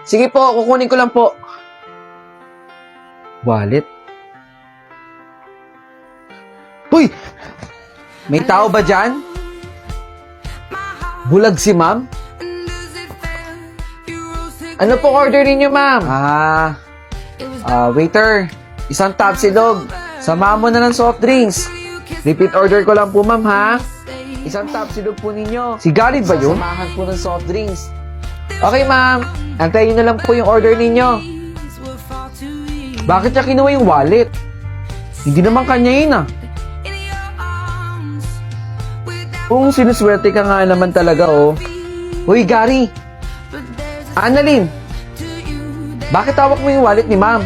Sige po, kukunin ko lang po. Wallet? Uy! May tao ba dyan? Bulag si ma'am? Ano po order ninyo, ma'am? Waiter, isang tapsilog. Samahan mo na ng soft drinks. Repeat order ko lang po, ma'am, ha? Isang tapsilog po ninyo. Si Gary ba yun? Samahan po ng soft drinks. Okay, ma'am. Antayin nyo na lang po yung order ninyo. Bakit niya kinuha yung wallet? Hindi naman kanya yun Kung sinuswerte ka nga naman talaga Uy, Gary! Annalyn! Bakit hawak mo yung wallet ni ma'am?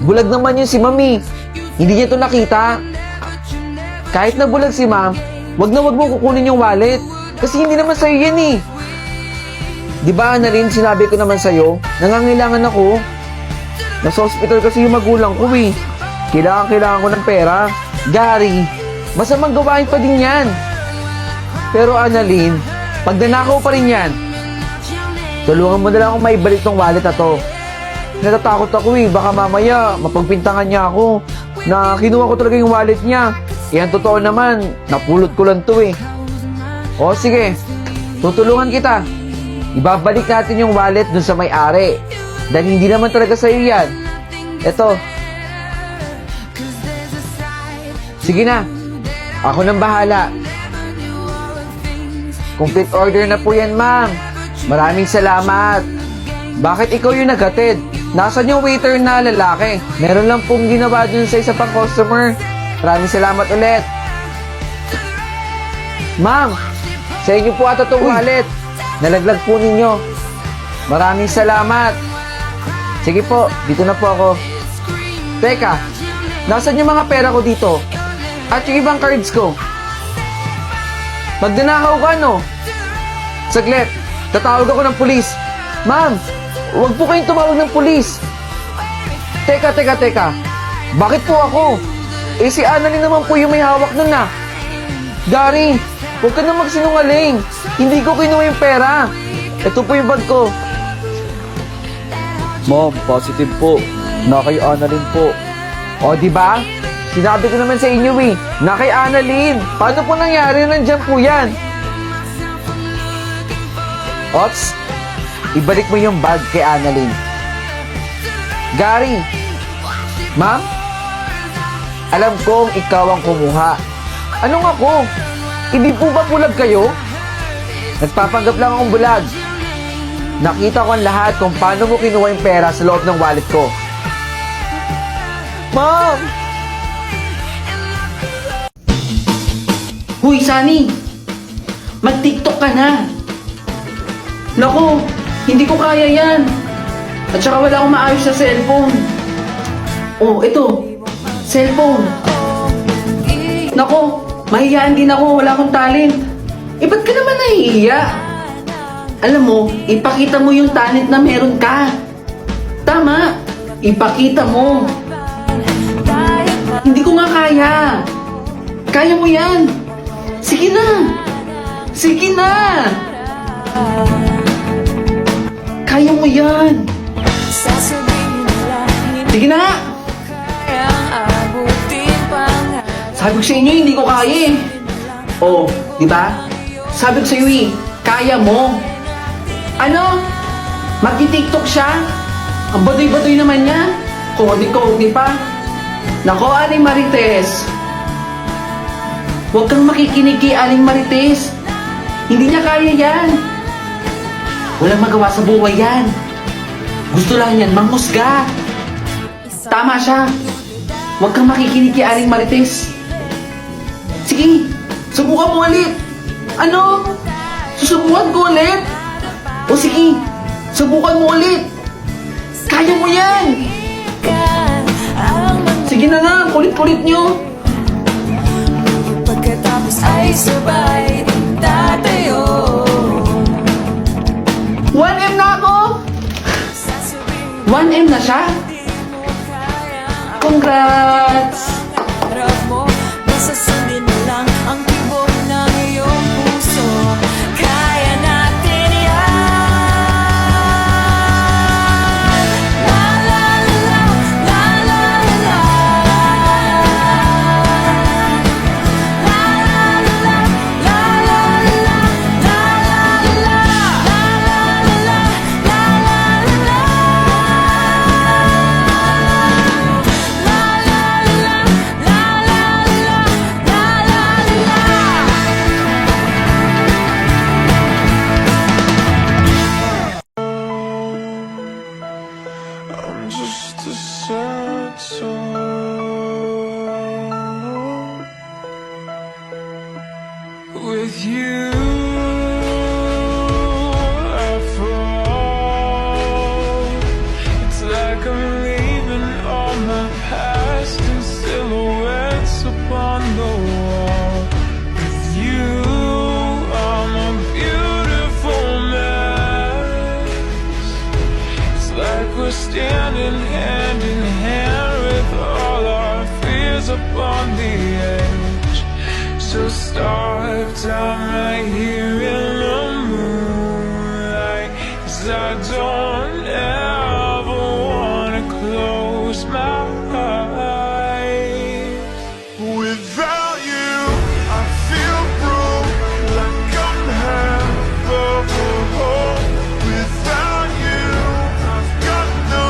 Bulag naman yun si mami. Hindi niya to nakita. Kahit na bulag si ma'am, wag na wag mo kukunin yung wallet. Kasi hindi naman sa'yo yan Di ba, Annalyn, sinabi ko naman sa'yo, nangangailangan ako. Nasa hospital kasi yung magulang ko Kailangan ko ng pera. Gary, masamang gawain pa din yan. Pero Annalyn, pag nanakaw pa rin yan, tulungan mo na lang akong maibalik tong wallet na to. Natatakot ako baka mamaya mapagpintangan niya ako na kinuha ko talaga yung wallet niya. Ang totoo naman, napulot ko lang to O sige, tutulungan kita. Ibabalik natin yung wallet dun sa may-ari. Dahil hindi naman talaga sa'yo yan. Eto. Sige na, ako nang bahala. Complete order na po yan, ma'am. Maraming salamat. Bakit ikaw yung naghatid? Nasaan yung waiter na lalaki? Meron lang pong ginawa dun sa isa pang customer. Maraming salamat ulit. Ma'am, sa inyo po ata itong wallet. Nalaglag po ninyo. Maraming salamat. Sige po, dito na po ako. Teka, nasaan yung mga pera ko dito? At yung ibang cards ko? Magdanakaw ka, Saglit, tatawag ako ng pulis. Ma'am, huwag po kayong tumawag ng pulis. Teka. Bakit po ako? Si Annalyn naman po yung may hawak nun Gary, huwag ka na magsinungaling. Hindi ko kinuha yung pera. Ito po yung bag ko. Ma'am, positive po. Na kay Annalyn po. O, diba? Sinabi ko naman sa inyo na kay Annalyn. Paano po nangyari? Nandiyan po yan. Ots, ibalik mo yung bag kay Annalyn. Gary, ma'am, alam kong ikaw ang kumuha. Anong ako? Hindi po ba bulag kayo? Nagpapanggap lang akong bulag. Nakita ko ang lahat kung paano mo kinuha yung pera sa loob ng wallet ko. Ma'am! Huy, Sunny! Mag-TikTok ka na! Naku, hindi ko kaya yan! At saka wala akong maayos sa cellphone. Oh, ito. Cellphone. Naku, mahihiyaan din ako. Wala akong talent. Ba't ka naman nahihiya? Alam mo, ipakita mo yung talent na meron ka. Tama. Ipakita mo. Hindi ko nga kaya. Kaya mo yan. Sige na. Sige na. Kaya mo yan. Sige na nga. Sabi ko sa inyo, hindi ko kaya Oh, di ba? Sabi ko sa iyo kaya mo. Ano? Mag-TikTok siya? Ang baduy-baduy naman niya. Kodi-kodi pa. Nako, Aling Marites. Huwag kang makikinig kay Aling Marites. Hindi niya kaya yan. Walang magawa sa buhay yan. Gusto lang yan, mangmusga. Tama siya. Huwag kang makikinig kay Aling Marites. Sige, subukan mo ulit. Ano? Susubukan ko ulit? O sige, subukan mo ulit. Kaya mo yan. Sige na nga, kulit-kulit nyo. Pagkatapos ay sabay tatayo. 1M na ako. 1M na siya. Congrats. Masasundin mo lang ang tibok ng iyong puso. Kaya natin yan. sad song with you. I fall. It's like I'm leaving all my past in silhouettes upon the wall. With you, I'm a beautiful mess. It's like we're standing hand in hand with all our fears upon the edge. So start down right here in the moonlight, 'cause I don't ever wanna close my eyes. Without you, I feel broke, like I'm half of a whole. Without you, I've got no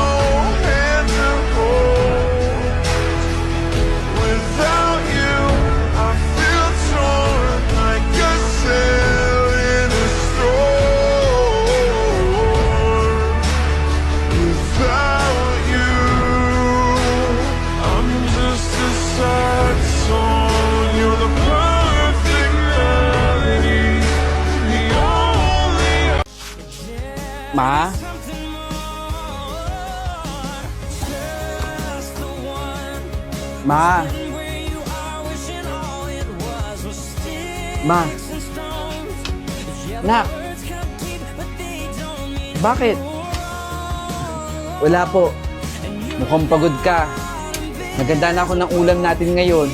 hand to hold. Without you, I feel torn like a sail in a storm. Without you, I'm just a sad song. You're the perfect melody, the only. Ma? Ma? Ma? Nak? Bakit? Wala po. Mukhang pagod ka. Naganda na ako ng ulam natin ngayon.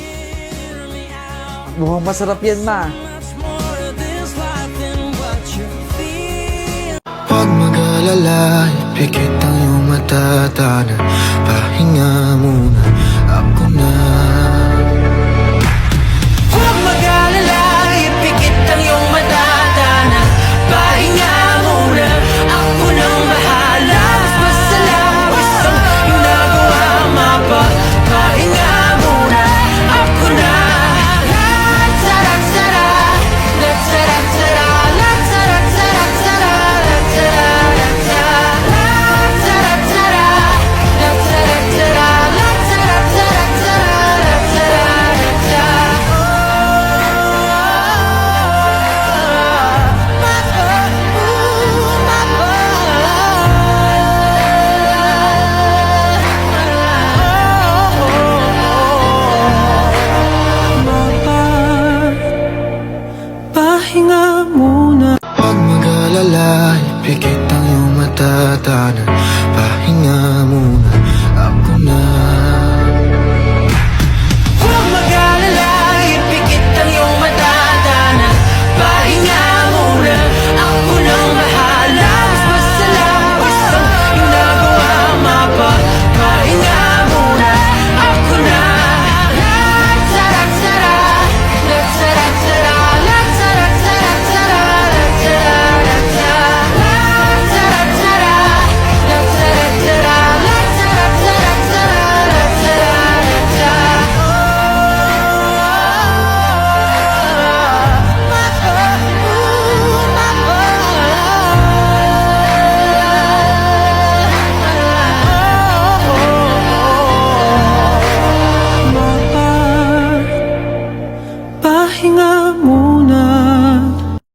Mukhang masarap yan, Ma. Pag mag-alala, ipikit ang iyong mata, tana, pahinga muna, ako na. Huwag mag-alala, ipikit ang iyong mata, tana, pahinga muna, ako nang bahala. Mas masalawis ang iyong nagawa, pahinga muna, ako na. La-tara-tara, la-tara-tara, la-tara-tara-tara, la-tara-tara, la-tara-tara, Pahinga muna. Pag mag-alala, ipikit ang iyong mata, tana, pahinga